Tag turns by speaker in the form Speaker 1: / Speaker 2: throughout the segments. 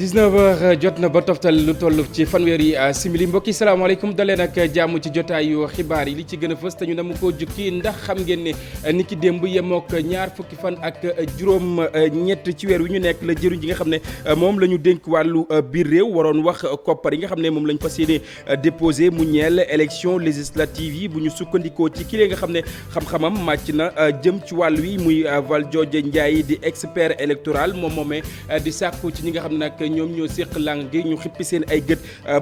Speaker 1: 19h jot na ba toftal lu toll ci fanweeri simili mbokki salaamaaleykum daleen ak jàmm ci jotaayu xibaar yi li ci gën a fës te ñu dama ko jukki ndax xam ngeen ne ni ki démb yemook ñaar fukki fan ak juróom ñett ci weer wi ñu nekk la jëriñ ji nga xam ne moom la ñu dénk wàllu biir réew waroon wax koppar yi nga xam ne moom la ñu fas yéene déposé mu ñeel élection législative yi bu ñu sukkandikoo ci kii nga xam ne xam-xamam màcc na jëm ci wàll wi muy Valdiodio Ndiaye di expert électoral moom moomee di sàkku ci ñi nga xam ne nag ñoom ñoo séq lang gi ñu xippi seen ay gët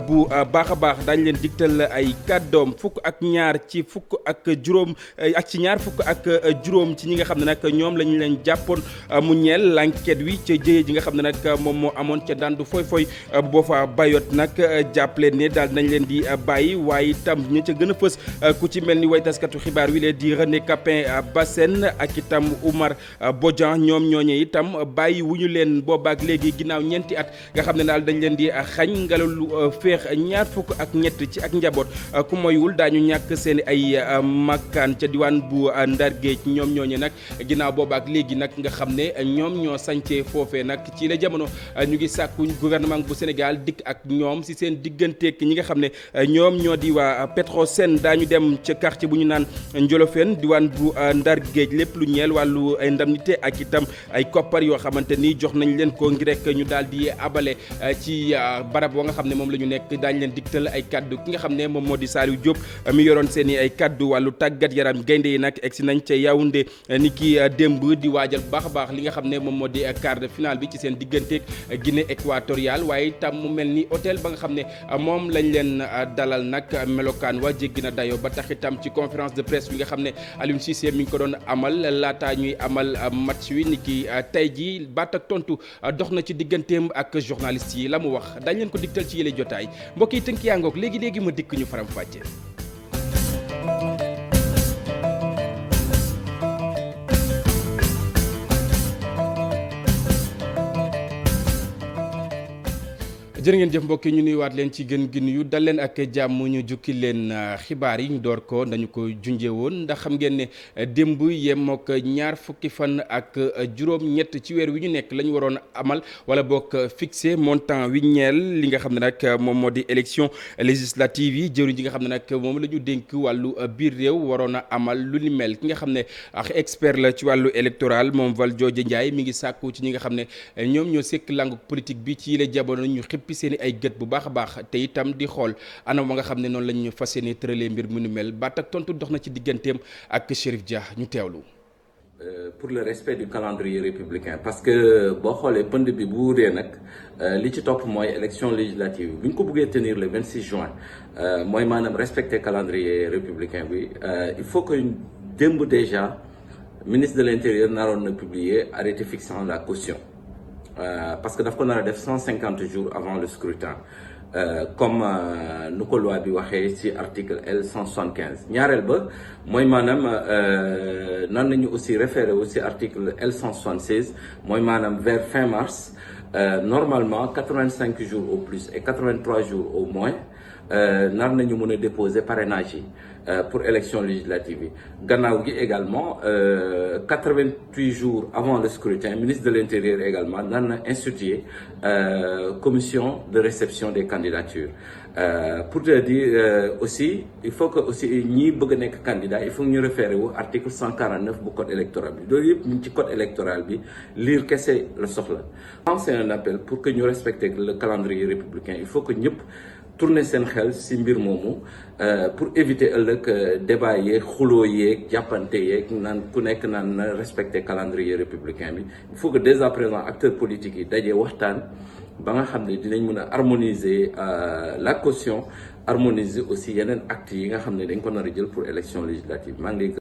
Speaker 1: bu baax a baax daañu leen digtal ay kàddoom fukk ak ñaar ci fukk ak juróom ak ci ñaar fukk ak juróom ci ñi nga xam ne nag ñoom la ñu leen jàppoon mu ñeel l'enquête wi ca jëye ji nga xam ne nag moom moo amoon ca dandu foy boo fa bayot nag jàpp leen ne daal nañ leen di bàyyi waaye itam ña ca gën a fës ku ci mel ni way taskatu xibaar wi leen di René Capin Bassène ak itam Oumar Bodian ñoom ñooñe itam bàyyi wu ñu leen boobaak léegi ginnaaw ñeenti at nga xam ne daal dañ leen di xañ ngelalu féex ñaar fukk ak ñett ci ak njaboot ku moywul daañu ñàkk seen ay makkaan ca diwaan bu Ndar Géej ñoom ñooñe nag ginnaaw boobaak léegi nag nga xam ne ñoom ñoo sañcee foofee nag ci la jamono ñu ngi sàkku gouvernement bu Sénégal dikk ak ñoom si seen digganteeg ñi nga xam ne ñoom ñoo di waa Petrosen daañu dem ca quartier bu ñu naan Njolofeen diwaan bu Ndar Géej lépp lu ñeel wàllu indemnité ak itam ay koppar yoo xamante ni jox nañ leen ko ngir rek ñu daal di abale ci barab wa nga xam ne moom la ñu nekk daañu leen digtal ay kaddu ki nga xam ne moom moo di Saliou Diop mi yoroon seen i ay kaddu wàllu tàggat yaram gaynde yi nag egsi nañ ca Yaoundé ni ki démb di waajal bu baax a baax li nga xam ne moom moo di quart de finale bi ci seen digganteeg Guinée équatoriale waaye itam mu mel ni hôtel ba nga xam ne moom lañ leen dalal nag melokaan wa jéggi na dayo ba tax itam ci conférence de presse bi nga xam ne Aliou Cissé mi ngi ko doon amal laataa ñuy amal match wi ni ki tey ji baat ak tontu dox na ci digganteem ak journaliste yi la mu wax dañ leen ko digtal ci yële jotaay mbokk yi tënk yaa ngoog léegi ma dikk ñu faram fàcce. jërë ngeen jëf mbokk yi ñu nuyuwaat leen ci gën gi nuyu dal leen ak jàmm ñu jukki leen xibaar yi ñu door ko dañu ko junjee woon ndax xam ngeen ne démb yemook ñaar fukki fan ak juróom-ñett ci weer wi ñu nekk la ñu waroon amal wala boog fixé montant wi ñeel li nga xam ne nag moom moo di élection législative yi jëwriñ ji nga xam ne nag moom la ñu dénk wàllu biir réew waroon a amal lu ni mel ki nga xam ne ak expert la ci wàllu électoral moom Valdiodio Ndiaye mi ngi sàkku ci ñi nga xam ne ñoom ñoo sekk langu politique bi ci yile jamono ñu xippi seeni ay gët bu baax a baax te itam di xool anam wa nga xam ne noonu lañu fas yéene tëralee mbir mu nu mel baat ak tontu dox na ci digganteem ak Chérif Dia ñu teewlu.
Speaker 2: Pour le respect du calendrier républicain parce que boo xoolee pënd bi bu wuree nag li ci topp mooy élection législative bi ñu ko bëggee tenir le 26 juin mooy maanaam respecter calendrier républicain bi il faut que démb déjà ministre de l'intérieur naroon na publier arrêté fixant la caution. Parce que daf ko nar a def 150 jours avant le scrutin comme nu ko loi bi waxee ci article L 175 ñaareel ba mooy maanaam nan nañu aussi référé wu ci article L 176 mooy maanaam vers fin mars normalement 85 jours au plus et 83 jours au moins nar nañu mën a déposer parrainage yi pour élection législative yi gannaaw gi également 88 jours avant le scrutin ministre de l'intérieur également nan na instituer commission de réception des candidatures pour te dire aussi il faut que aussi ñi bëgg a nekk candidat il faut que ñu référé wu article 149 bu code électoral bi loolu yëpp ñu ngi ci code électoral bi lire kese la soxla. c'est un appel pour que ñu respecter le calendrier républicain il faut que ñëpp tourner seen xel ci mbir moomu pour éviter ëllëg débat yeeg xuloo yeeg jàppante yeeg naan ku nekk naan na respecter calendrier républicain bi il faut que dès à présent acteurs politiques yi dajee waxtaan ba nga xam ne dinañ mën a harmoniser la caution harmoniser aussi yeneen actes yi nga xam ne dañ ko nar a jël pour élection législative maa ngi lay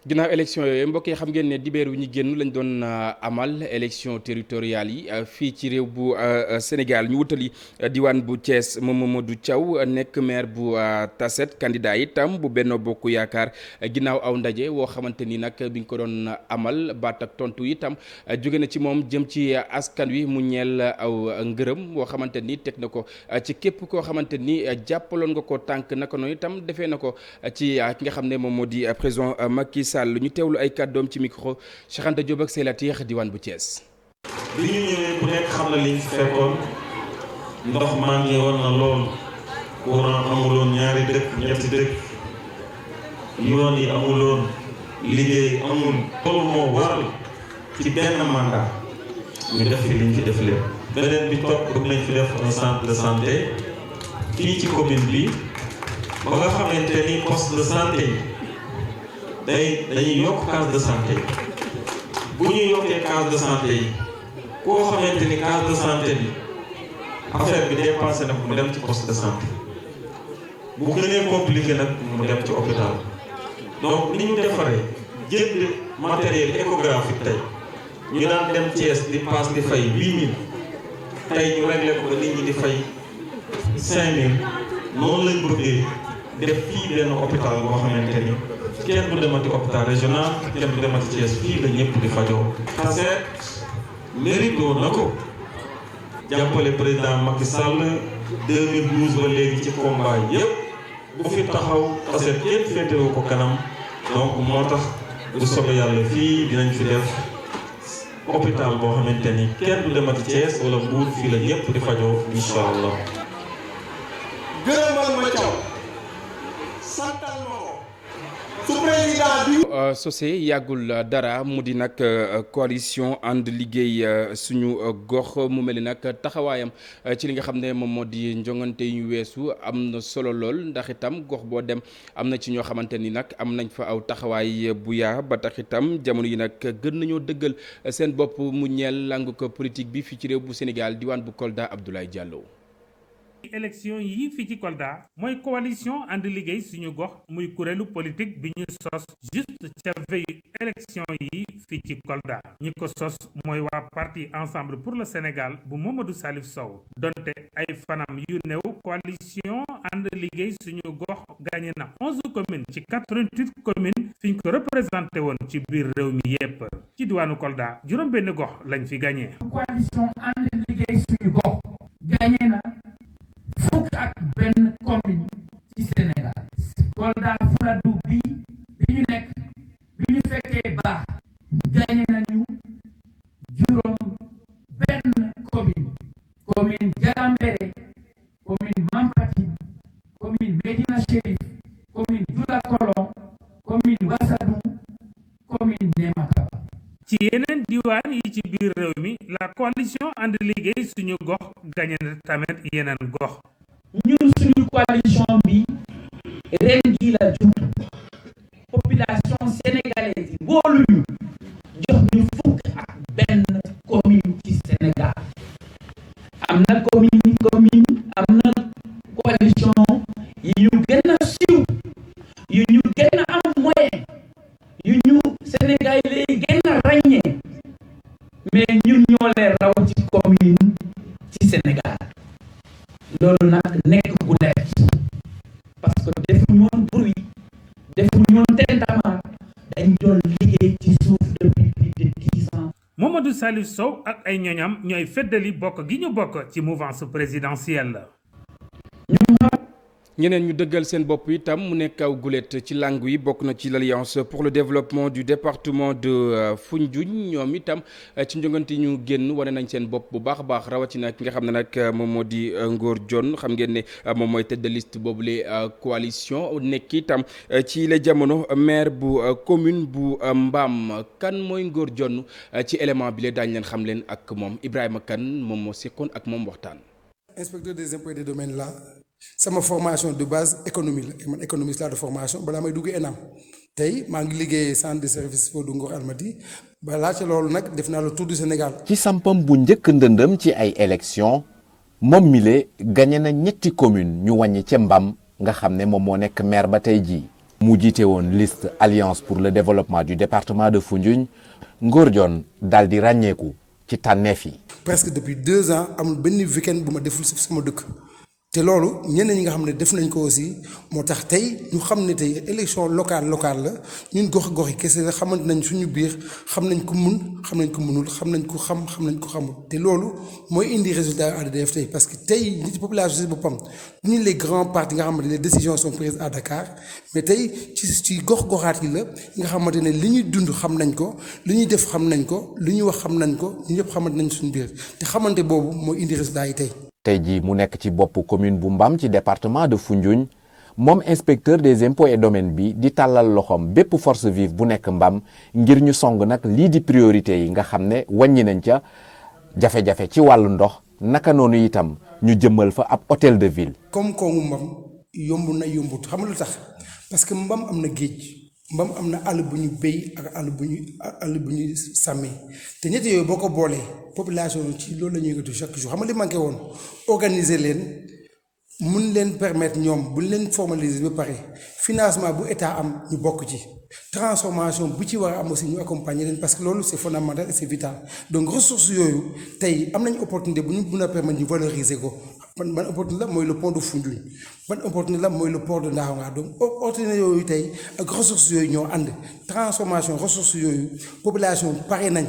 Speaker 1: ginnaaw élection yooyu mbokk yi xam ngeen ne dibéer wi ñu génn lañ doon amal élection territoriale yi fii ci réew bu Sénégal ñu wutali diwaan bu Thiès moom Mamadou Thiaw nekk maire bu Tasset candidat itam bu Benno Bokk Yaakaar ginnaaw aw ndaje woo xamante ni nag bi ñu ko doon amal baat ak tontu itam jóge na ci moom jëm ci askan wi mu ñeel aw ngërëm woo xamante ni teg na ko ci képp koo xamante ni jàppaloon nga ko tànk naka noonu itam defee na ko ci ki nga xam ne moom moo di président Macky Sall ñu teewlu ay kàddoom ci micro Cheikh Anta Diop ak Seylatir diwaan bu Thiès.
Speaker 3: bi ñu ñëwee ku nekk xam na li ñu fekkoon ndox manqué woon na lool courant amuloon ñaari dëkk ñetti dëkk yoon yi amuloon liggéey amul loolu moo waral ci benn mandat ñu def fi liñ fi def lépp beneen bi topp bëgg nañ fi def un centre de santé fii ci commune bi ba nga xamante ni poste de santé yi dañuy yokk case de santé yi bu ñuy yokkee case de santé yi koo xamante ni case de santé bi affaire bi dépassé na ko mu dem ci poste de santé bu gënee compliqué nag mu dem ci hôpital donc ni ñu defaree jënd matériel échographique tey ñu daan dem Thiès di paas di fay 8000 tey ñu réglé ko ba nit ñi di fay 5000 noonu lañ bëggee def fii benn hôpital boo xamante ni kenn du demati hôpital régional kenn du demati Thiès fii la ñëpp di fajoo. Taseet mérito na ko jàppale président Macky Sall 2012 ba léegi ci combat yëpp bu fi taxaw Taseet kenn féetewu ko kanam donc moo tax bu soobee yàlla fii dinañ fi def hôpital boo xamante ni kenn du demati Thiès wala Mbour fii la ñëpp di fajoo incha allah.
Speaker 4: gërëmal ma caw santal ma ko su président bi
Speaker 1: sosé yàggul dara mu di nag coalition ànd liggéey suñu gox mu mel ni nag taxawaayam ci li nga xam ne moom moo di njongante yu weesu am na solo lool ndax itam gox boo dem am na ci ñoo xamante ni nag am nañ fa aw taxawaay bu yaa ba tax itam jamono yi nag gën nañoo dëggal seen bopp mu ñeel langu ko politique bi fii ci réew bu Sénégal diwaan bu Kolda Abdoulaye Diallo.
Speaker 5: élection yi fii ci Kolda mooy coalition ànd liggéey suñu gox muy kuréelu politique bi ñu sos juste ca veille élection yi fii ci Kolda ñi ko sos mooy waa parti ensemble pour le Sénégal bu Mamadou Salif Sow donte ay fanam yu néew coalition ànd liggéey suñu gox gagné na 11 communes ci 88 communes fi ñu ko représenté woon ci biir réew mi yépp ci diwaanu Kolda juróom benn gox lañ fi gagné.
Speaker 6: coalition ànd liggéey suñu gox gagné na fukk ak benn commune ci Sénégal. Kolda Fuladu bi ñu nekk bi ñu fekkee baax gagné nañu juróom benn commune Jarambéré, commune Mampati, commune Médina Chérif, commune Dioula Kolon, commune Wassadou, commune Némata.
Speaker 5: ci yeneen diwaan yi ci biir réew mi la coalition ànd liggéey suñu gox gagné na tamit yeneen gox.
Speaker 6: ñun suñu coalition bi ren gi la jub population sénégalaise yi wóoluñu jox ñu fukk ak benn commune ci Sénégal am na commune am na coalition yi ñu gën a siiw yu ñu gën a am moyen yu ñu sénégalais yi gën a ràññee mais ñun ñoo leen raw ci commune ci Sénégal loolu nag nekk gu leer parce que defuñu woon bruit defuñu woon tentamment dañ doon liggéey ci suuf depuis plus de 10 ans.
Speaker 5: Mamadou Salif Sow ak ay ñoñam ñooy feddali bokk gi ñu bokk ci mouvance présidentielle.
Speaker 1: ñeneen ñu dëggal seen bopp itam mu nekk aw gulet ci langue yi bokk na ci l'Alliance pour le développement du département de Foundiougne ñoom itam ci njongante ñu génn wane nañ seen bopp bu baax a baax rawatina ki nga xam ne nag moom moo di Ngor Dione xam ngeen ne moom mooy tête de liste boobule coalition nekk itam ci la jamono maire bu commune bu Mbam kan mooy Ngor Dione ci élément bi la daañu leen xam leen ak moom Ibrahima Kane moom moo sekkoon ak moom waxtaan.
Speaker 7: Inspecteur des impôts et des domaines là. sama formation de base économie la man économiste laa de formation balaa may dugg ENAM tey maa ngi liggéey centre de service fo du Ngor Almadi balaa ca loolu nag def naa le tour du Sénégal.
Speaker 8: ci sampam bu njëkk ndëndëm ci ay élections moom mile gagné na ñetti commune ñu wàññi ca Mbam nga xam ne moom moo nekk maire ba tey jii. mu jiite woon liste Alliance pour le développement du département de Foundiougne Ngor Dione daal di ràññeeku ci tànneef yi.
Speaker 7: presque depuis 2 ans amul benn week-end bu ma deful sama dëkk. te loolu ñeneen ñi nga xam ne def nañ ko aussi moo tax tey ñu xam ne tey élection locale la ñun gox yi kese la xamante nañ suñu biir xam nañ ko mun xam nañ ko mënul xam nañ ko xam nañ ko xamul te loolu mooy indi résultat ADDF tey parce que tey nit population si boppam ñu les grands partis nga xamante ne les décisions sont prises à Dakar mais tey ci gox-goxaat yi la nga xamante ne li ñuy dund xam nañ ko li ñuy def xam nañ ko li ñuy wax xam nañ ko ñu ñëpp xamante nañ suñu biir te xamante boobu mooy indi résultat yi tey.
Speaker 8: tey jii mu nekk ci bopp commune bu Mbam ci département de Foundiougne moom inspecteur des impôts et domaines bi di tàllal loxoom bépp force vive bu nekk Mbam ngir ñu song nag lii di priorité yi nga xam ne wàññi nañ ca jafe-jafe ci wàllu ndox naka noonu itam ñu jëmmal fa ab hôtel de ville.
Speaker 7: koom-koomu Mbam yomb na yombut xam nga lu tax parce que Mbam am na géej Mbam am na àll bu ñu béy ak àll bu ñu sàmmee te ñett yooyu boo ko boolee population ci loolu la ñuy yëngatu chaque jour xam nga li manqué woon organiser leen mun leen permettre ñoom bu leen formaliser ba pare financement bu état am ñu bokk ci transformation bu ci war a am aussi ñu accompagner leen parce que loolu c'est fondamental et c'est vital donc ressources yooyu tey am nañu opportunité bu ñu mën a permettre ñu valoriser ko ban opportunité la mooy le pont de Foundiougne ban opportunité la mooy le port de Ndaxonga donc opportunité yooyu tey ak ressources yooyu ñoo ànd transformation ressources yooyu population pare nañ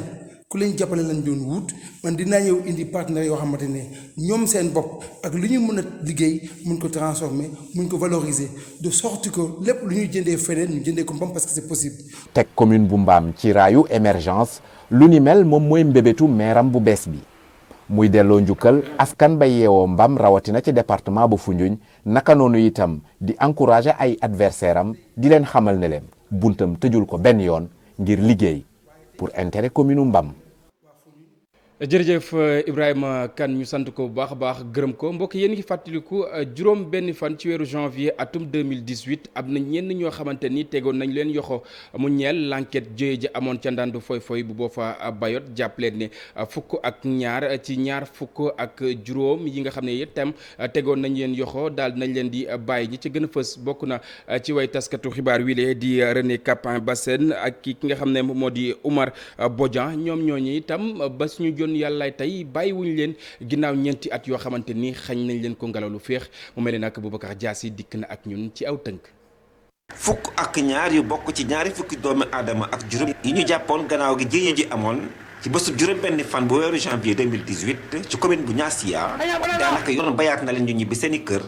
Speaker 7: ku leen jàppale lañ doon wut man dinaa ñëw indi partenaires yoo xamante ne ñoom seen bopp ak lu ñu mën a liggéey mun ko transformer mun ko valoriser de sorte que lépp lu ñuy jëndee feneen ñu jëndee ko Mbam parce que c'est possible.
Speaker 8: teg commune bu Mbam ci raayu émergence lu ni mel moom mooy mbébétu meeram bu bees bi muy delloo njukkal askan ba yeewoo Mbam rawatina ci département bu Foundiougne naka noonu itam di encourager ay adversaires am di leen xamal ne leen buntam tëjul ko benn yoon ngir liggéey pour intérêt commune Mbam.
Speaker 1: jërëjëf Ibrahima Kane ñu sant ko bu baax a baax gërëm ko mbokk yéen ngi fàttaliku juróom benn fan ci weeru janvier atum 2018 am na ñenn ñoo xamante ni tegoon nañ leen yoxo mu ñeel l'enquête jëye ji amoon ca ndandu foy bu boo fa bayot jàpp leen ne fukk ak ñaar ci ñaar fukk ak juróom yi nga xam ne itam tegoon nañ leen yoxo daal nañ leen di bàyyi ñi ci gën a fës bokk na ci way taskatu xibaar wile di René Capain Bassène ak ki nga xam ne moo di Oumar Bodian ñoom ñooñu itam ba suñu yàlla tey bàyyiwuñu leen ginnaaw ñeenti at yoo xamante ni xañ nañ leen ko ngelaw lu féex mu mel ne nag Boubacar Diassi dikk na ak ñun ci aw tënk.
Speaker 9: fukk ak ñaar yu bokk ci ñaari fukki doomu aadama ak juróom yi ñu jàppoon gannaaw gi jëye ji amoon ci bésub juróom benn fan bu weeru janvier 2018 ci commune bu Niassia daanaka yoon bayaat na leen ñu ñibbi seeni kër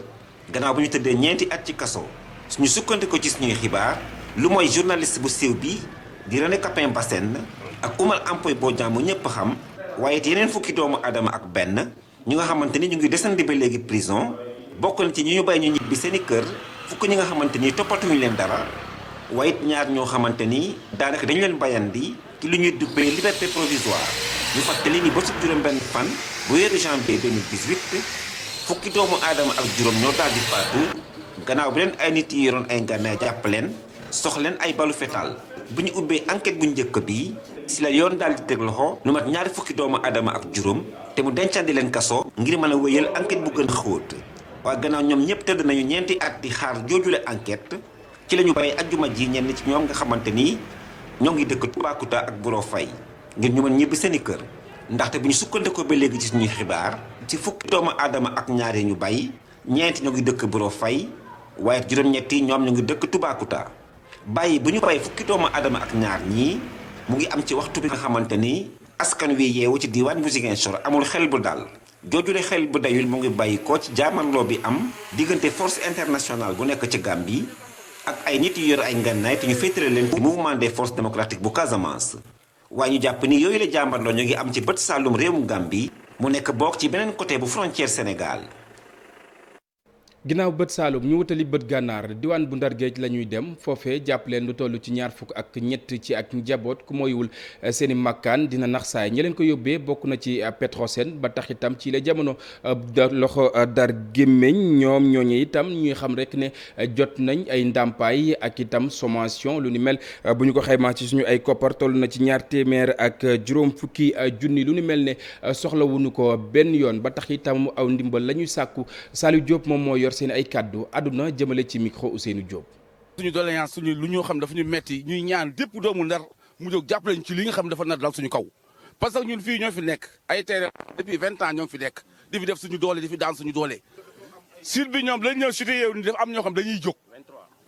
Speaker 9: gannaaw bu ñu tëddee ñeenti at ci kaso suñu sukkandiko ci suñuy xibaar lu mooy journaliste bu siiw bi di René Capain Bassène ak Oumar Bodian mu ñëpp xam waaye it yeneen fukki doomu aadama ak benn ñu nga xamante ni ñu ngi desandi ba léegi prison bokk na ci ñi ñu bàyyi ñu ñibbi seeni kër fukk ñi nga xamante ni toppatuñu leen dara waaye it ñaar ñoo xamante ni daanaka dañu leen bàyyandi ci lu ñuy duppee liberté provisoire ñu fàttali ni ba su juróom benn fan bu weeru janvier 2018 fukki doomu aadama ak juróom ñoo daal di faatu gannaaw bi leen ay nit yi yoroon ay ngànnaay jàpp leen sox leen ay balu fetal bu ñu ubbee enquête bu njëkk bi si la yoon daal di teg loxo lu mat ñaari fukki doomu aadama ak juróom te mu dencandi leen kaso ngir mën a wéyal enquête bu gën a xóot waaye gannaaw ñoom ñëpp tëdd nañu ñeenti at di xaar joojule enquête ci la ñu bàyyi ajjuma ji ñenn ci ñoom nga xamante ni ñoo ngi dëkk Toubacouta ak Buro Faye ngir ñu mën ñibbi seeni kër ndaxte bu ñu sukkandikoo ba léegi ci suñuy xibaar ci fukki doomu aadama ak ñaar yi ñu bàyyi ñeenti ñoo ngi dëkk Buro Faye waaye juróom-ñetti ñoom ñu ngi dëkk Toubacouta bàyyi bu ñu bàyyi fukki doomu aadama ak ñaar ñii mu ngi am ci waxtu bi nga xamante ni askan wi yeewu ci diwaan bu Ziguinchor amul xel bu dal joojule xel bu dayul mu ngi bàyyi ko ci jaamarloo bi am diggante force internationale bu nekk ci Gambie ak ay nit yu yor ay ngànnaay te ñu féetale leen ci mouvement des forces démocratiques bu Casamance waaye ñu jàpp ni yooyu la jaamarloo ñu ngi am ci bët saalum réewum Gambie mu nekk bokk ci beneen côté bu frontière Sénégal.
Speaker 1: ginnaaw bët Saalum ñu wutali bët gànnaar diwaan bu Ndar Géej la ñuy dem foofee jàpp leen lu toll ci ñaar fukk ak ñett ci ak njaboot ku moywul seen i makkaan dina nax saay ñi leen ko yóbbee bokk na ci Petrosen ba tax itam ci la jamono loxo dar gémmeñ ñoom ñooñu itam ñuy xam rek ne jot nañ ay ndàmpaay ak itam sommation lu ni mel bu ñu ko xaymaa ci suñu ay koppar toll na ci ñaar téeméer ak juróom fukki junni lu ni mel ne soxlawuñu ko benn yoon ba tax itam aw ndimbal la ñuy sàkku Saliou Diop moom moo yor seen ay kàddu àdduna jëmale ci micro Ousseynou Diop.
Speaker 10: suñu doléance suñu lu ñu xam dafa ñu metti ñuy ñaan dépp doomu Ndar mu jóg jàppale ñu ci li nga xam dafa nar dal suñu kaw parce que ñun fii ñoo fi nekk ay terrain depuis 20 ans ñoo fi nekk di fi def suñu doole di fi daan suñu doole sud bi ñoom lañ ñëw cité yow ni def am ñoo xam dañuy jóg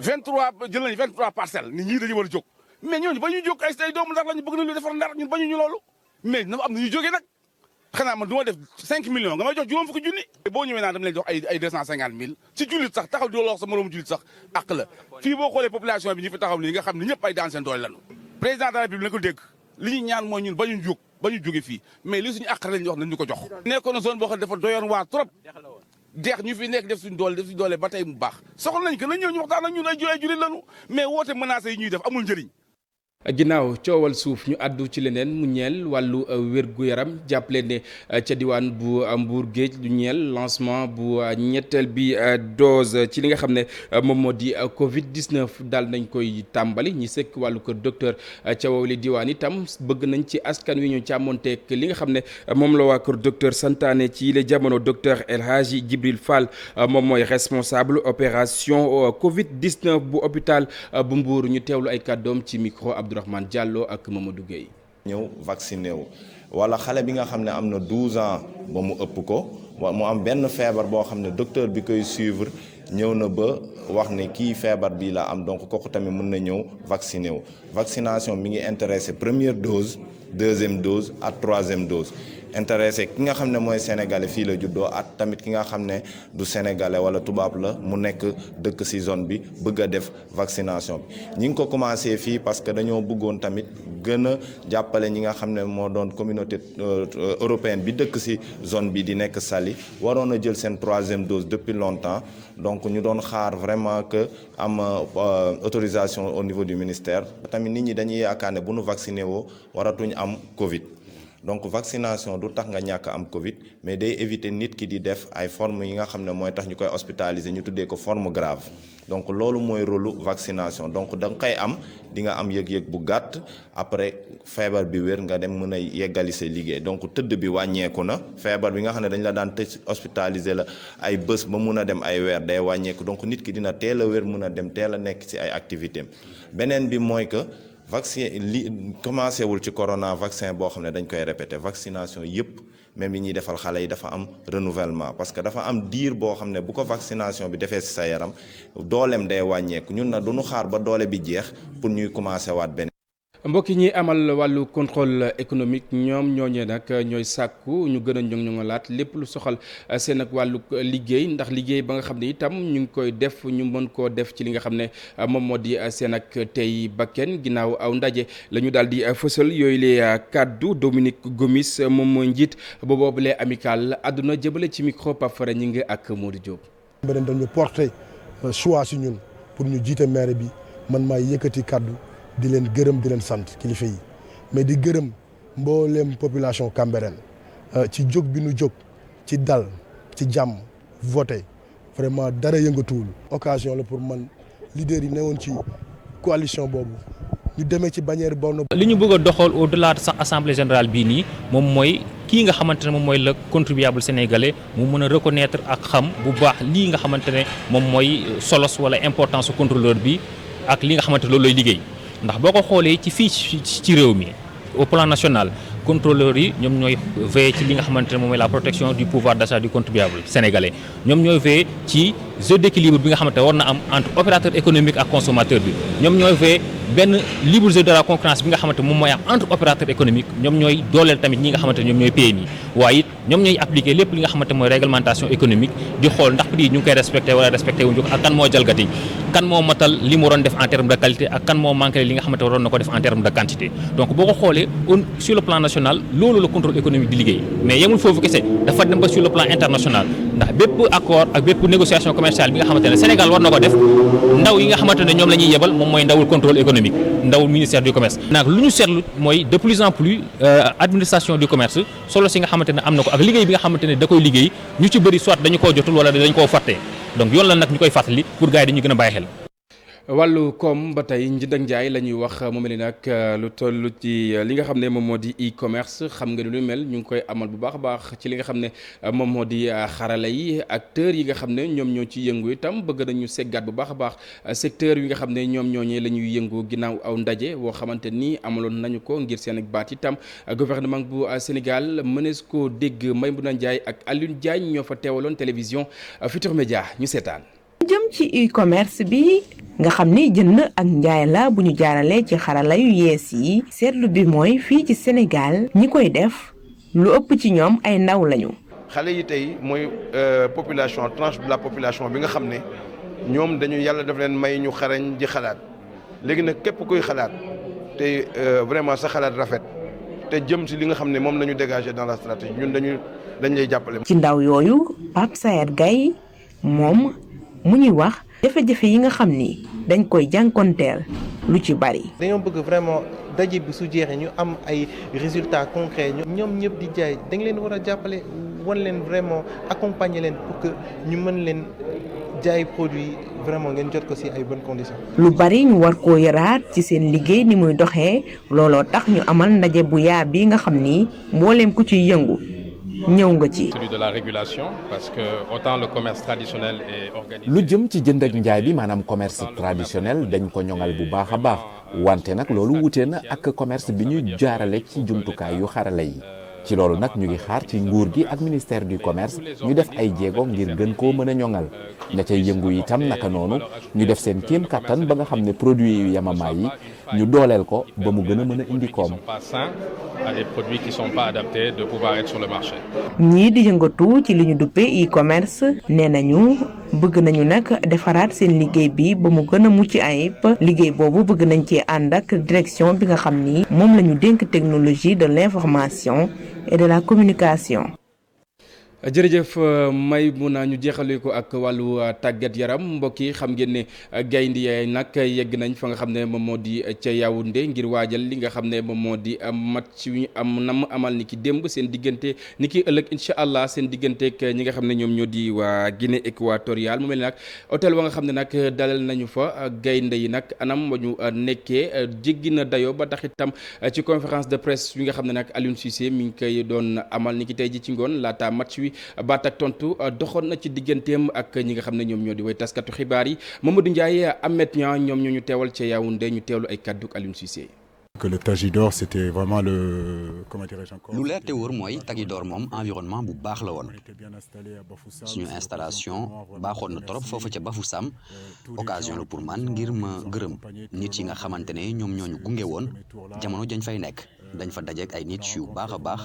Speaker 10: 23 jël nañ 23 parcelles nit ñi dañu war a jóg mais ñooñu ba ñuy jóg ay doomu Ndar lañu bëgg nañu defar Ndar ñun bañu ñu loolu mais dafa am na ñuy jógee nag xanaa man du ma def 5 millions nga may jox juróom fukki junni boo ñëwee naa dama lay jox ay 250 000 ci jullit sax taxaw di wax sa moroomu jullit sax ak la fii boo xoolee population bi ñu fi taxaw nii nga xam ne ñëpp ay daan seen doole lañu président de la République la ko dégg li ñuy ñaan mooy ñun bañu jóg ba ñu jóge fii mais li suñu àq lañ wax nañ ñu ko jox. nekkoon na zone boo xam ne dafa doyoon waar trop deex ñu fi nekk def suñu doole ba tey mu baax soxla nañ ko nañ ñëw ñu waxtaan ak ñun ay jullit lañu mais woote menacé yi ñuy def amul njëriñ.
Speaker 1: ginnaaw coowal suuf ñu àddu ci leneen mu ñeel wàllu wér-gu-yaram jàppale ne ca diwaan bu Mbour Géej lu ñeel lancement bu ñetteel bi dose ci li nga xam ne moom moo di Covid 19 daal nañ koy tàmbali ñi sekk wàllu kër docteur ca wowli diwaan itam bëgg nañ ci askan wi ñu càmmonteeg li nga xam ne moom la waa kër docteur santaane ci le jamono docteur El Hadji Djibril Fall moom mooy responsable opération Covid 19 bu hôpital bu Mbour ñu teewlu ay kàddoom ci micro Abdourahmane Diallo ak Mamadou Gueye.
Speaker 11: ñëw vacciné wu wala xale bi nga xam ne am na 12 ans ba mu ëpp ko mu am benn feebar boo xam ne docteur bi koy suivre ñëw na ba wax ne kii feebar bii la am donc kooku tamit mën na ñëw vacciné wu. vaccination mi ngi intéressé première dose deuxième dose ak troisième dose. intéressé ki nga xam ne mooy sénégalais fii la juddoo at tamit ki nga xam ne du sénégalais wala tubaab la mu nekk dëkk ci zone bi bëgg a def vaccination bi ñi ngi ko commencé fii parce que dañoo bëggoon tamit gën a jàppale ñi nga xam ne moo doon communauté européenne bi dëkk ci zone bi di nekk Saly waroon a jël seen troisième dose depuis longtemps donc ñu doon xaar vraiment que am autorisation au niveau du ministère tamit nit ñi dañuy yaakaar ne bu nu vacciné woo waratuñ am Covid. donc vaccination du tax nga ñàkk am Covid mais day éviter nit ki di def ay formes yi nga xam ne mooy tax ñu koy hospitaliser ñu tuddee ko forme grave donc loolu mooy rôle vaccination donc da nga koy am di nga am yëg-yëg bu gàtt après feebar bi wér nga dem mën a yeggali sa liggéey donc tëdd bi wàññeeku na feebar bi nga xam ne dañ la daan tëj hospitaliser la ay bés ba mun a dem ay weer day wàññeeku donc nit ki dina teel a wér mun a dem teel a nekk ci ay activités beneen bi mooy que. vaccin li commencé wul ci corona vaccin boo xam ne dañ koy répété vaccination yëpp même yi ñuy defal xale yi dafa am renouvellement parce que dafa am diir boo xam ne bu ko vaccination bi defee ci sa yaram dooleem day wàññeeku ñun na duñu xaar ba doole bi jeex pour ñuy commencé waat beneen.
Speaker 1: mbokk yi ñuy amal wàllu contrôle économique ñoom ñooñee nag ñooy sàkku ñu gën a ñoŋ-ñoŋalaat lépp lu soxal seen ak wàllu liggéey ndax liggéey ba nga xam ne itam ñu ngi koy def ñu mën koo def ci li nga xam ne moom moo di seen ak tey bakken ginnaaw aw ndaje la ñu daal di fësal yooyu lee kaddu Dominique Gomis moom mooy njiit ba boobulee amical àdduna jëbale ci micro Pafara ñi ngi ak Modou Diop.
Speaker 12: beneen dañu porté choix si ñun pour ñu jiite maire bi man maay yëkkati kaddu. di leen gërëm di leen sant kilifa yi mais di gërëm mbooleem population Cambérène ci jóg bi nu jóg ci dal ci jàmm voté vraiment dara yëngatuwul. occasion la pour man leader yi newoon ci coalition boobu ñu demee ci bannière bonn.
Speaker 13: li ñu bëgg a doxal au delà sax assemblée générale bii nii moom mooy kii nga xamante ne moom mooy le contribuable sénégalais mu mën a reconnaître ak xam bu baax lii nga xamante ne moom mooy solos wala importance su contrôleur bi ak li nga xamante ne loolu lay liggéey. ndax boo ko xoolee ci fii ci réew mi au plan national contrôleurs yi ñoom ñooy veiller ci li nga xamante ne moom mooy la protection du pouvoir d'achat du contribuable sénégalais ñoom ñooy veiller ci jeu d'équilibre bi nga xamante ne war na am entre opérateur économique ak consommateur bi ñoom ñooy veiller benn libre jeu de la concurrence bi nga xamante moom mooy am entre opérateur économique ñoom ñooy dooleel tamit ñi nga xamante ne ñoom ñooy PMI waaye it ñoom ñooy appliquer lépp li nga xamante mooy réglementation économique di xool ndax prix yi ñu ngi koy respecté wala respecté wuñu ak kan moo jalgati kan moo matal li mu waroon def en terme de qualité ak kan moo manqué li nga xamante waroon na ko def en terme de quantité donc boo ko xoolee sur le plan national loolu la contrôle économique di liggéey mais yemul foofu kese dafa dem ba sur le plan international ndax bépp accord ak bépp négociation commerciale bi nga xamante ne Sénégal war na ko def ndaw yi nga xamante ne ñoom la ñuy yebal moom mooy ndawul contrôle économique ndawul ministère du commerce nag lu ñu seetlu mooy de plus en plus administration du commerce solo si nga xamante ne am na ko ak liggéey bi nga xamante ne da koy liggéey ñu ci bëri soit dañu koo jotul wala dañu koo fàtte donc yoon la nag ñu koy fàttali pour gars yi dañuy gën a bàyyi xel.
Speaker 1: wàllu koom ba tey njënd ak njaay la ñuy wax mu mel ni nag lu toll ci li nga xam ne moom moo di e-commerce xam nga ni lu mel ñu ngi koy amal bu baax a baax ci li nga xam ne moom moo di xarala yi acteurs yi nga xam ne ñoom ñoo ci yëngu itam bëgg nañu seggaat bu baax a baax secteur yi nga xam ne ñoom ñooñee la ñuy yëngu ginnaaw aw ndaje woo xamante ni amaloon nañu ko ngir seen ak baat itam gouvernement bu Sénégal mënees koo dégg Maïmouna Ndiaye ak Alioune Diagne ñoo fa teewaloon télévision Futurs Médias ñu seetaan.
Speaker 14: jëm ci e-commerce bi nga xam ni jënd ak njaay la bu ñu jaaralee ci xarala yu yees yi seetlu bi mooy fii ci Sénégal ñi koy def lu ëpp ci ñoom ay ndaw lañu.
Speaker 15: xale yi tey mooy population tranche de la population bi nga xam ne ñoom dañu yàlla daf leen may ñu xarañ di xalaat léegi nag képp kuy xalaat te vraiment sa xalaat rafet te jëm si li nga xam ne moom la ñu dégagé dans la stratégie ñun dañ lay jàppale.
Speaker 14: ci ndaw yooyu Pape Sayar Gaye moom mu ñuy wax jafe-jafe yi nga xam ni dañ koy jànkonteel lu ci bari.
Speaker 16: dañoo bëgg vraiment daje bi su jeexee ñu am ay résultats concrets ñoom ñëpp di jaay dañ leen war a jàppale wan leen vraiment accompagner leen pour que ñu mën leen jaay produit vraiment ngeen jot ko ci ay bonnes conditions.
Speaker 14: lu bari ñu war koo yaraat ci seen liggéey ni muy doxee looloo tax ñu amal ndaje bu yaa bi nga xam ni mbooleem ku ciy yëngu ñëw nga ci.
Speaker 17: celui de la régulation parce que autant le commerce traditionnel est organisé.
Speaker 8: lu jëm ci jënd ak njaay bi maanaam commerce traditionnel dañ ko ñoŋal bu baax a baax wante nag loolu wute na ak commerce bi ñuy jaarale ci jumtukaay yu xarala yi. ci loolu nag ñu ngi xaar ci nguur gi ak ministère du commerce ñu def ay jéego ngir gën koo mën a ñoŋal ña cay yëngu itam naka noonu ñu def seen kéem kattan ba nga xam ne produit yu yamamaay yi ñu dooleel ko ba mu gën a mën a indi koom.
Speaker 17: à des produits qui sont pas adaptés de pouvoir être sur le marché.
Speaker 14: ñii di yëngatu ci li ñu duppee e-commerce nee nañu bëgg nañu nag defaraat seen liggéey bi ba mu gën a mucc ayib liggéey boobu bëgg nañ ci ànd ak direction bi nga xam ni moom la ñu dénk technologie de l'information et de la communication.
Speaker 1: jërëjëf Maimouna ñu jeexale ko ak wàllu tàggat yaram mbokk yi xam ngeen ne gaynde yi nag yegg nañ fa nga xam ne moom moo di ca Yaoundé ngir waajal li nga xam ne moom moo di match yu nam amal ni ki démb seen diggante ni ki ëllëg incha allah seen digganteeg ñi nga xam ne ñoom ñoo di waa Guinée équatoriale mu mel ne nag hôtel wa nga xam ne nag dalal nañu fa gaynde yi nag anam ba ñu nekkee jéggi na dayoo ba tax itam ci conférence de presse bi nga xam ne nag Aliou Cissé mi ngi koy doon amal ni ki tey ji ci ngoon laata match wi baat ak tontu doxoon na ci digganteem ak ñi nga xam ne ñoom ñoo di way taskatu xibaar yi Mamadou Ndiaye Ahmed Niang ñoom ñoo ñu teewal ca Yaoundé ñu teewlu ay kaddu Aliou Cissé.
Speaker 18: que le Tagidor c'était vraiment le comment dirais-je encore.
Speaker 19: lu leer te wóor mooy Tagidor moom environnement bu baax la woon suñu installation baaxoon na trop foofu ca Bafoussam occasion la pour man ngir ma gërëm nit yi nga xamante ne ñoom ñoo ñu gunge woon jamono jañ fay nekk dañ fa dajeek ay nit yu baax a baax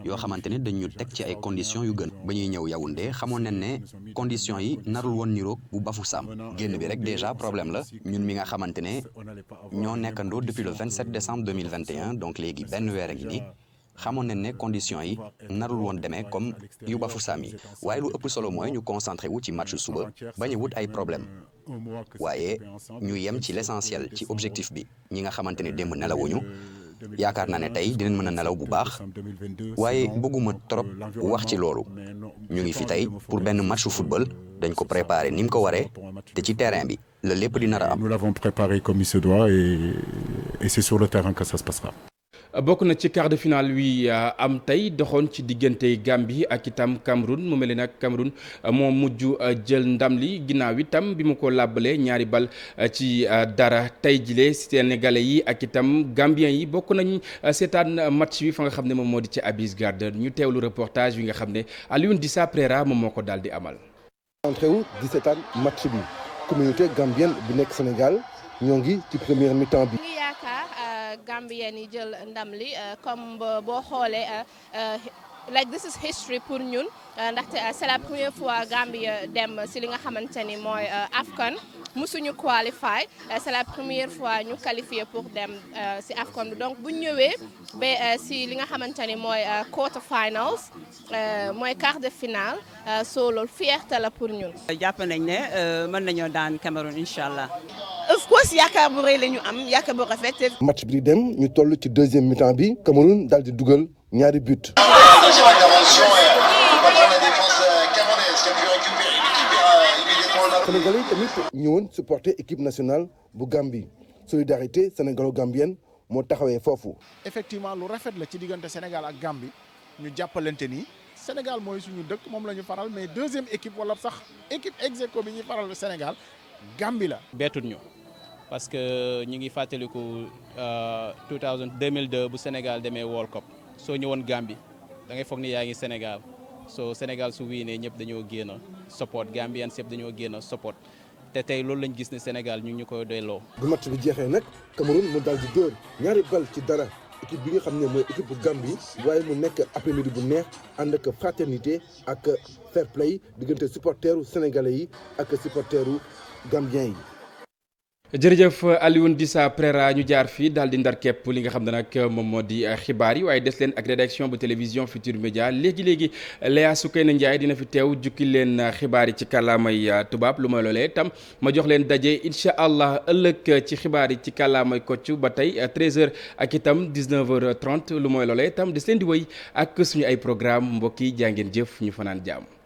Speaker 19: yoo xamante ne dañ ñu teg ci ay conditions yu gën ba ñuy ñëw Yaoundé xamoon nañ ne conditions yi narul woon niroog bu Bafoussam génn bi rek déjà problème la ñun mi nga xamante ne ñoo nekkandoo depuis le 27 décembre 2021 donc léegi benn weer a ngi nii xamoon nañ ne conditions yi narul woon demee comme yu Bafoussam yi waaye lu ëpp solo mooy ñu concentré wu ci match suba bañ a wut ay problème waaye ñu yem ci l'essentiel ci objectif bi ñi nga xamante ne démb nelawuñu yaakaar naa ne tey dinañ mën a nelaw bu baax waaye bëgguma trop wax ci loolu ñu ngi fi tey pour benn matchu football dañ ko préparer ni mu ko waree te ci terrain bi la lépp di nar a am.
Speaker 18: Nous l'avons préparé comme il se doit et c'est sur le terrain que ça se passera.
Speaker 1: bokk na ci quart de finale wi am tey doxoon ci diggante Gambie ak itam Cameroun mu mel ne nag Cameroun moo mujj jël ndam li ginnaaw itam bi mu ko làbbalee ñaari bal ci dara tey jile Sénégalais yi ak itam Gambien yi bokk nañ seetaan match bi fa nga xam ne moom moo di ci Abis Garden ñu teewlu reportage bi nga xam ne Alioune Dissa Préra moom moo ko daal di amal.
Speaker 12: entré wu di seetaan match bi communauté gambienne bi nekk Sénégal ñoo ngi ci première mi-temps bi.
Speaker 20: Gambien yi jël ndam li comme boo xoolee like this is history pour ñun ndaxte c'est la première fois Gambie dem si li nga xamante ni mooy AFCON musuñu qualify c'est la première fois ñu qualifié pour dem si AFCON bi donc bu ñëwee ba si li nga xamante ni mooy quarter finals mooy quart de finale soo loolu fierté la pour ñun.
Speaker 21: jàpp nañ ne mën nañoo daan Cameroun incha allah.
Speaker 22: of course yaakaar bu rëy la ñu am yaakaar bu rafet.
Speaker 12: match bi di dem ñu toll ci deuxième mi-temps bi Cameroun daal di dugal ñaari but. Sénégalais tamit ñëwoon supporter équipe nationale bu Gambie solidarité sénégalo-gambienne moo taxawee foofu.
Speaker 23: effectivement lu rafet la ci diggante Sénégal ak Gambie ñu jàppalante ni Sénégal mooy suñu dëkk moom la ñu faral mais deuxième équipe wala sax équipe ex aequo bi ñuy faral Sénégal Gambie la.
Speaker 24: beetut ñu parce que ñu ngi fàttaliku 2002 bu Sénégal demee World Cup soo ñëwoon Gambie da ngay foog ni yaa ngi Sénégal soo Sénégal su wiinee ñëpp dañoo génn support Gambians yëpp dañoo génn support te tey loolu lañ gis ne Sénégal ñu koy delloo.
Speaker 12: bu match bi jeexee nag Cameroun mu daal di dóor ñaari bal ci dara équipe bi nga xam ne mooy équipe bu Gambie waaye mu nekk après-midi bu neex ànd ak fraternité ak fair play diggante supporteru sénégalais yi ak supporteru gambien yi.
Speaker 1: jërëjëf Alioune Dissa Prera ñu jaar fii daal di ndar képp li nga xam ne nag moom moo di xibaar yi waaye des leen ak rédaction bu télévision Futurs Médias léegi Léa Soukeyna Ndiaye dina fi teew jukki leen xibaar yi ci kàllaamay tubaab lu mooy loolee tam ma jox leen daje incha allah ëllëg ci xibaar yi ci kàllaamay kocc ba tey 13h ak itam 19h30 lu mooy loolee tam des leen di wéy ak suñu ay programme mbokk yi jaa ngeen jëf ñu fanaan jàmm.